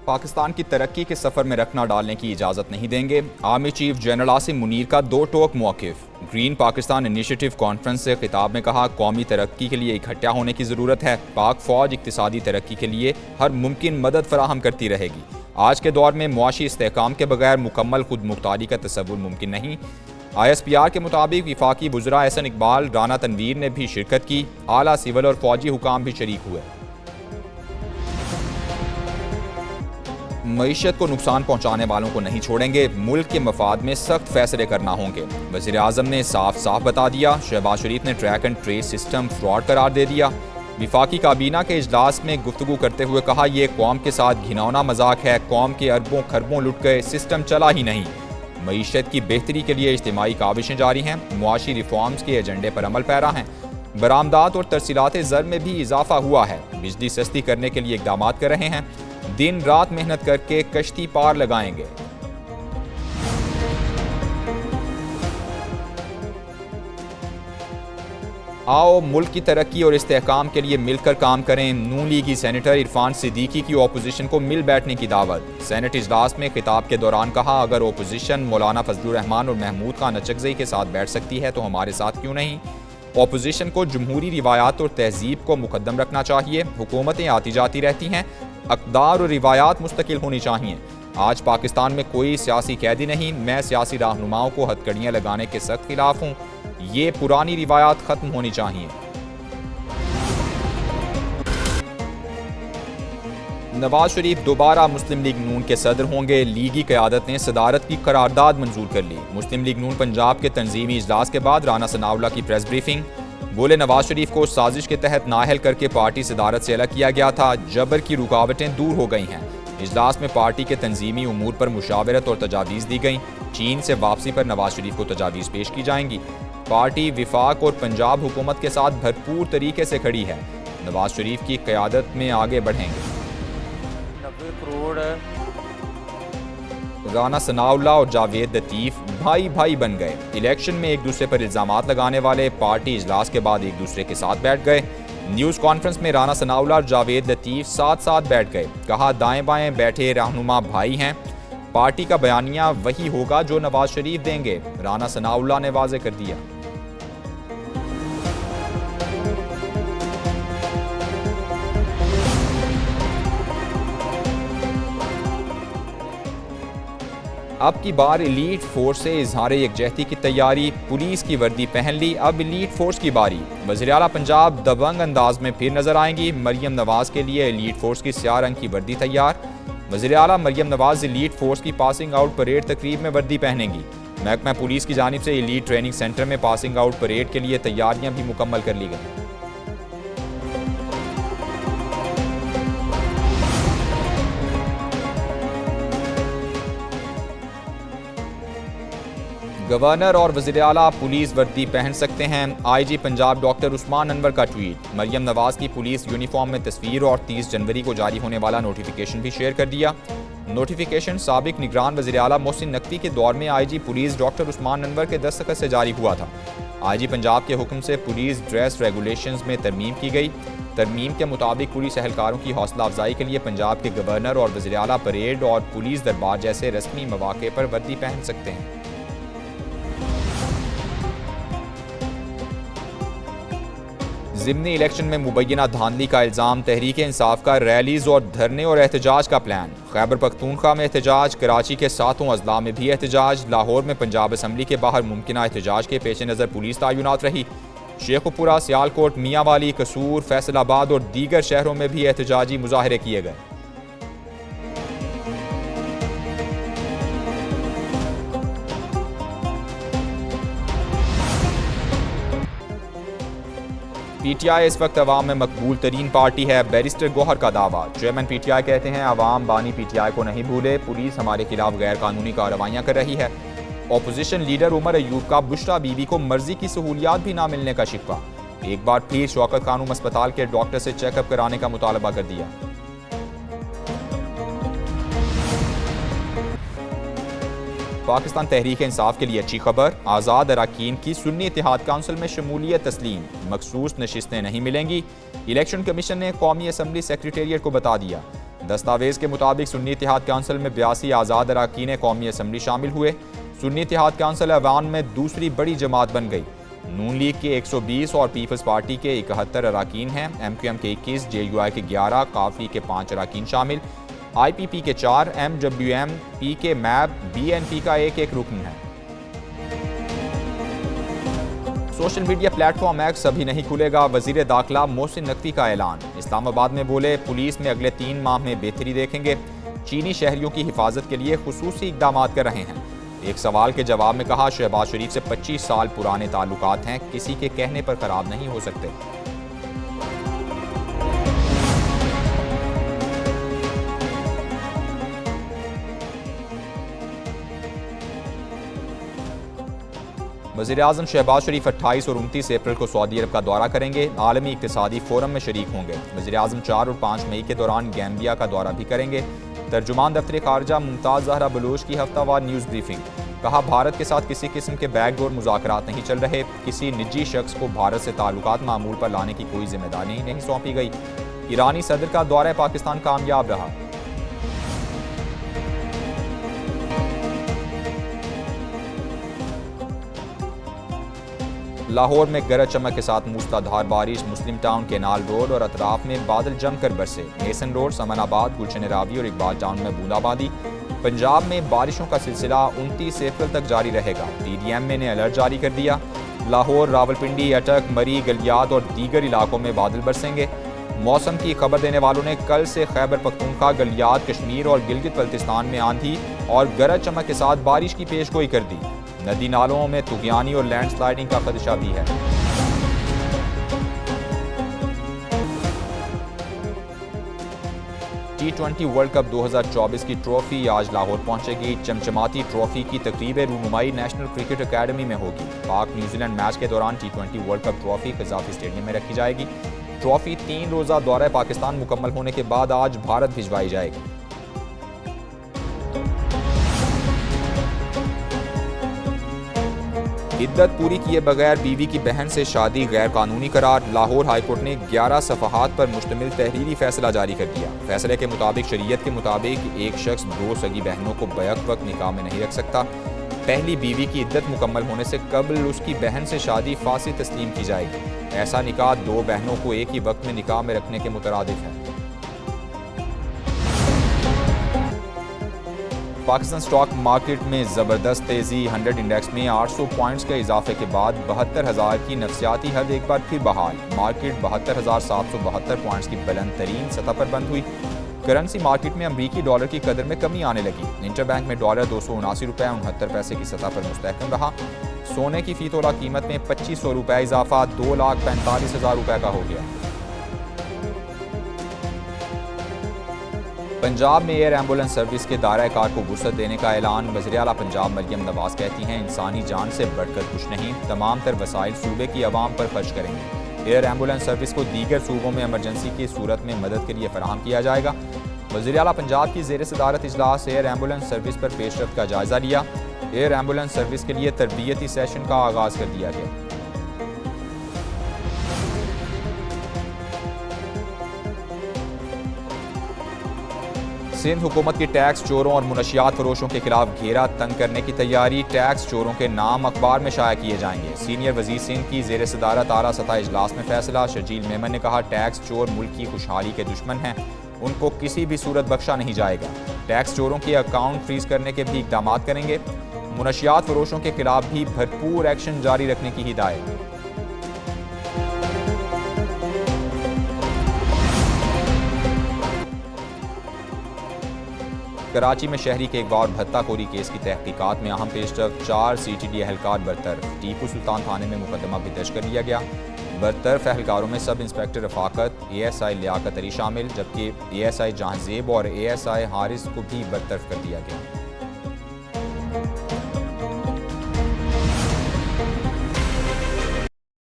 पाकिस्तान की तरक्की के सफ़र में रखना डालने की इजाज़त नहीं देंगे। Army chief general Asim Munir का दो टोक मौक़िफ़। ग्रीन पाकिस्तान इनिशिएटिव कॉन्फ्रेंस से खिताब में कहा, कौमी तरक्की के लिए इकट्ठा होने की ज़रूरत है। पाक फ़ौज इक़्तिसादी तरक्की के लिए हर मुमकिन मदद फराहम करती रहेगी। आज के दौर में मुआशी इस्तेहकाम के बगैर मुकम्मल खुद मुख्तारी का तसव्वुर मुमकिन नहीं। ISPR के मुताबिक वफाकी वज़रा एहसन इकबाल, राना तनवीर ने भी शिरकत की। आला सिविल और फौजी हुकाम भी शरीक हुए। मईशत को नुकसान पहुंचाने वालों को नहीं छोड़ेंगे। मुल्क के मफाद में सख्त फैसले करना होंगे। वज़ीर आज़म ने साफ साफ बता दिया। शहबाज शरीफ ने track and trace system fraud करार दे दिया। वफाकी काबीना के इजलास में गुफ्तगू करते हुए कहा, यह कौम के साथ घिनौना मजाक है। कौम के अरबों खरबों लुट गए, सिस्टम चला ही नहीं। मईशत की बेहतरी के लिए इज्तिमाई काविशें जारी हैं। मुआशी रिफॉर्म्स के एजेंडे पर अमल पैरा हैं। बरामदात और तरसीलात ज़र में भी इजाफा हुआ है। बिजली सस्ती करने के लिए इकदाम कर रहे हैं। दिन रात मेहनत करके कश्ती पार लगाएंगे। आओ मुल्क की तरक्की और इस्तेहकाम के लिए मिलकर काम करें। नून लीगी सेनेटर इरफान सिद्दीकी की ओपोजिशन को मिल बैठने की दावत। सेनेट इजलास में खिताब के दौरान कहा, अगर ओपोजिशन मौलाना फजलुर रहमान और महमूद खान अचकज़ई के साथ बैठ सकती है तो हमारे साथ क्यों नहीं। ओपोजिशन को जमहूरी रिवायात और तहजीब को मुकद्दम रखना चाहिए। हुकूमतें आती जाती रहती हैं, अक़दार और रिवायात मुस्तकिल होनी चाहिए। आज पाकिस्तान में कोई सियासी कैदी नहीं। मैं सियासी रहनुमाओं को हथकड़ियाँ लगाने के सख्त खिलाफ हूँ। ये पुरानी रिवायात ख़त्म होनी चाहिए। नवाज शरीफ दोबारा मुस्लिम लीग नून के सदर होंगे। लीगी क़यादत ने सदारत की करारदाद मंजूर कर ली। मुस्लिम लीग नून पंजाब के तंजीमी इजलास के बाद राना सनाउल्लाह की प्रेस ब्रीफिंग। बोले, नवाज शरीफ को साजिश के तहत नाअहल करके पार्टी सदारत से अलग किया गया था। जबर की रुकावटें दूर हो गई हैं। इजलास में पार्टी के तंजीमी उमूर पर मुशावरत और तजावीज़ दी गई। चीन से वापसी पर नवाज शरीफ को तजावीज़ पेश की जाएंगी। पार्टी विफाक और पंजाब हुकूमत के साथ भरपूर तरीके से खड़ी है। नवाज शरीफ की क़यादत में आगे बढ़ेंगे। 90 करोड़ राना सनाउल्लाह और जावेद लतीफ़ भाई भाई बन गए। इलेक्शन में एक दूसरे पर इल्ज़ामात लगाने वाले पार्टी इजलास के बाद एक दूसरे के साथ बैठ गए। न्यूज़ कॉन्फ्रेंस में राना सनाउल्लाह और जावेद लतीफ़ साथ साथ बैठ गए। कहा, दाएं बाएं बैठे रहनुमा भाई हैं। पार्टी का बयानिया वही होगा जो नवाज शरीफ देंगे, राना सनाउल्लाह ने वाज़ेह कर दिया। अब की बार एलीट फोर्स से इजहार यकजहती की तैयारी। पुलिस की वर्दी पहन ली, अब एलीट फोर्स की बारी। वज़ीर आला पंजाब दबंग अंदाज में फिर नजर आएंगी। मरियम नवाज के लिए एलीट फोर्स की स्याह रंग की वर्दी तैयार। वज़ीर आला मरियम नवाज एलीट फोर्स की पासिंग आउट परेड तकरीब में वर्दी पहनेंगी। महकमा पुलिस की जानिब से एलीट ट्रेनिंग सेंटर में पासिंग आउट परेड के लिए तैयारियां भी मुकम्मल कर ली गई। गवर्नर और वज़ीर आला पुलिस वर्दी पहन सकते हैं। IG पंजाब डॉक्टर उस्मान अनवर का ट्वीट। मरियम नवाज की पुलिस यूनिफॉर्म में तस्वीर और 30 जनवरी को जारी होने वाला नोटिफिकेशन भी शेयर कर दिया। नोटिफिकेशन साबिक निगरान वज़ीर आला मोहसिन नकवी के दौर में IG police doctor Usman Anwar के दस्तखत से जारी हुआ था। IG पंजाब के हुक्म से पुलिस ड्रेस रेगुलेशंस में तरमीम की गई। तरमीम के मुताबिक पुलिस एहलकारों की हौसला अफजाई के लिए पंजाब के गवर्नर और वज़ीर आला परेड और पुलिस दरबार जैसे रस्मी मौके पर वर्दी पहन सकते हैं। ज़िमनी इलेक्शन में मुबैना धांधली का इल्ज़ाम। तहरीक इंसाफ का रैलीज और धरने और एहतजाज का प्लान। खैबर पख्तूनख्वा में एहतजाज, कराची के 7 अजला में भी एहतजाज। लाहौर में पंजाब असम्बली के बाहर मुमकिन एहतजाज के पेश नज़र पुलिस तैनात रही। शेखुपुरा, सियालकोट, मियांवाली, कसूर, फैसलाबाद और दीगर शहरों में भी एहतजाजी मुजाहरे किए गए। PTI इस वक्त अवाम में मकबूल तरीन पार्टी है। बैरिस्टर गौहर का दावा। चेयरमैन PTI कहते हैं, अवाम बानी PTI को नहीं भूले। पुलिस हमारे खिलाफ गैर कानूनी कार्रवाइयाँ कर रही है। ऑपोजिशन लीडर उमर अयूब का बुशरा बीबी को मर्जी की सहूलियात भी ना मिलने का शिकवा। एक बार फिर शौकत खानूम अस्पताल के डॉक्टर से चेकअप कराने का मुतालबा कर दिया। पाकिस्तान तहरीक इंसाफ के लिए अच्छी खबर। आज़ाद अरकान की सुन्नी इत्तेहाद काउंसिल में शमूलियत तस्लीम। मखसूस नशिस्तें नहीं मिलेंगी। इलेक्शन कमीशन ने कौमी असम्बली सेक्रेटेरिएट को बता दिया। दस्तावेज़ के मुताबिक सुन्नी इत्तेहाद काउंसिल में 82 आज़ाद अरकान कौमी असम्बली शामिल हुए। सुन्नी इत्तेहाद काउंसिल अवान में दूसरी बड़ी जमात बन गई। नून लीग के 120 और पीपल्स पार्टी के 71 अरकान हैं। MQM के 21, JUI के 11, काफी के 5 अरकान शामिल, IPP के 4, MWM, PK, MAB, BNP का एक रुकन है। सोशल मीडिया प्लेटफॉर्म एक्स अभी नहीं खुलेगा, वजीर दाखिला मोहसिन नकवी का ऐलान। इस्लामाबाद में बोले, पुलिस में अगले 3 माह में बेहतरी देखेंगे। चीनी शहरियों की हिफाजत के लिए खुसूसी इकदाम कर रहे हैं। एक सवाल के जवाब में कहा, शहबाज शरीफ से 25 साल पुराने ताल्लुकात हैं, किसी के कहने पर खराब नहीं हो सकते। वज़ीर-ए-आज़म शहबाज शरीफ 28 और 29 अप्रैल को सऊदी अरब का दौरा करेंगे। आलमी इक़्तिसादी फोरम में शरीक होंगे। वज़ीर-ए-आज़म 4 और 5 मई के दौरान गैम्बिया का दौरा भी करेंगे। तर्जुमान दफ्तर खारजा मुमताज़ ज़हरा बलूच की हफ्तावार न्यूज़ ब्रीफिंग। कहा, भारत के साथ किसी किस्म के बैकडोर मुज़ाकरात नहीं चल रहे। किसी निजी शख्स को भारत से ताल्लुकात मामूल पर लाने की कोई जिम्मेदारी नहीं सौंपी गई। ईरानी सदर का दौरा पाकिस्तान कामयाब रहा। लाहौर में गरज चमक के साथ मूसलाधार बारिश। मुस्लिम टाउन, केनाल रोड और अतराफ में बादल जमकर बरसे। मेसन रोड, समनाबाद, गुलशन रावी और इकबाल टाउन में बूंदाबांदी। पंजाब में बारिशों का सिलसिला 29 अप्रैल तक जारी रहेगा। TDMA ने अलर्ट जारी कर दिया। लाहौर, रावलपिंडी, अटक, मरी, गलियात और दीगर इलाकों में बादल बरसेंगे। मौसम की खबर देने वालों ने कल से खैबर पख्तूनख्वा, गलियात, कश्मीर और गिलगित बल्तिस्तान में आंधी और गरज चमक के साथ बारिश की पेशगोई कर दी। नदी नालों में तुगयानी और लैंडस्लाइडिंग का खदशा भी है। T20 वर्ल्ड कप 2024 की ट्रॉफी आज लाहौर पहुंचेगी। चमचमाती ट्रॉफी की तकरीब रूनुमाई नेशनल क्रिकेट अकेडमी में होगी। पाक न्यूजीलैंड मैच के दौरान T20 world cup trophy Gaddafi stadium में रखी जाएगी। ट्रॉफी 3 रोज़ा दौरा पाकिस्तान मुकम्मल होने के बाद आज भारत भिजवाई जाएगी। इद्दत पूरी किए बगैर बीवी की बहन से शादी गैर कानूनी करार। लाहौर हाईकोर्ट ने 11 सफ़हात पर मुश्तमिल तहरीरी फैसला जारी कर दिया। फैसले के मुताबिक शरीयत के मुताबिक एक शख्स 2 सगी बहनों को बैक वक्त निकाह में नहीं रख सकता। पहली बीवी की इद्दत मुकम्मल होने से कबल उसकी बहन से शादी फासी तस्लीम की जाएगी। ऐसा निकाह 2 बहनों को एक ही वक्त में निकाह में रखने के मुतरादिफ है। पाकिस्तान स्टॉक मार्केट में ज़बरदस्त तेज़ी। 100 इंडेक्स में 800 पॉइंट्स के इजाफे के बाद 72,000 की नफसियाती हद एक बार फिर बहाल। मार्केट 72,772 पॉइंट्स की बुलंद तरीन सतह पर बंद हुई। करेंसी मार्केट में अमरीकी डॉलर की कदर में कमी आने लगी। इंटरबैंक में डॉलर 279 रुपये 69 पैसे की सतह पर मुस्तहकम रहा। सोने की फी तोला कीमत में 2500 रुपये इजाफा 2,45,000 रुपये का हो गया। पंजाब में एयर एम्बुलेंस सर्विस के दायरा कार को वुसअत देने का ऐलान। वज़ीर आला पंजाब मरियम नवाज कहती हैं, इंसानी जान से बढ़कर कुछ नहीं, तमाम तर वसाइल सूबे की आवाम पर खर्च करेंगे। एयर एम्बुलेंस सर्विस को दीगर सूबों में इमरजेंसी की सूरत में मदद के लिए फराहम किया जाएगा। वज़ीर आला पंजाब की ज़ेर सदारत इजलास एयर एम्बुलेंस सर्विस पर पेशरफ्त का जायज़ा लिया। एयर एम्बुलेंस सर्विस के लिए तरबियती सेशन का आगाज़ कर दिया गया। सिंध हुकूमत की टैक्स चोरों और मुनशियात फरोशों के खिलाफ घेरा तंग करने की तैयारी। टैक्स चोरों के नाम अखबार में शाया किए जाएंगे। सीनियर वजीर सिंध की ज़ेर सदारत आला सतह इजलास में फैसला। शर्जील मेमन ने कहा, टैक्स चोर मुल्क की खुशहाली के दुश्मन हैं, उनको किसी भी सूरत बख्शा नहीं जाएगा। टैक्स चोरों के अकाउंट फ्रीज करने के भी इकदाम करेंगे। मुनशियात फरोशों के खिलाफ भी भरपूर एक्शन जारी रखने की हिदायत। कराची में शहरी के एक बार भत्ताखोरी केस की तहकीकात में अहम पेशरफ। 4 CTD एहलकार बरतरफ। टीपू सुल्तान थाने में मुकदमा भी दर्ज कर लिया गया। बरतरफ एहलकारों में sub inspector Rafaqat, ASI Liaquat Ali शामिल, जबकि ASI जहांजेब और ASI हारिस को भी बरतरफ कर दिया गया।